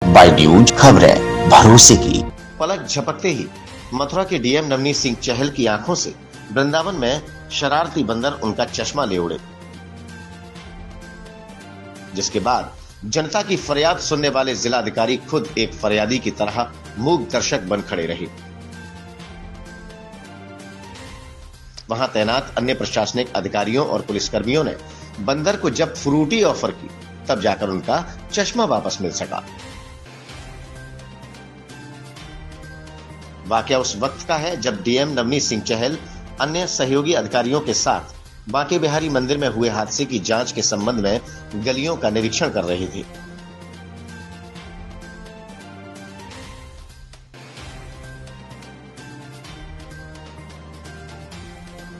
Bye news खबरें भरोसे की। पलक झपकते ही मथुरा के डीएम नवनीत सिंह चहल की आंखों से वृंदावन में शरारती बंदर उनका चश्मा ले उड़े, जिसके बाद जनता की फरियाद सुनने वाले जिलाधिकारी खुद एक फरियादी की तरह मूक दर्शक बन खड़े रहे। वहां तैनात अन्य प्रशासनिक अधिकारियों और पुलिसकर्मियों ने बंदर को जब फ्रूटी ऑफर की, तब जाकर उनका चश्मा वापस मिल सका। वाकया उस वक्त का है जब डीएम नवनीत सिंह चहल अन्य सहयोगी अधिकारियों के साथ बांके बिहारी मंदिर में हुए हादसे की जांच के संबंध में गलियों का निरीक्षण कर रहे थे।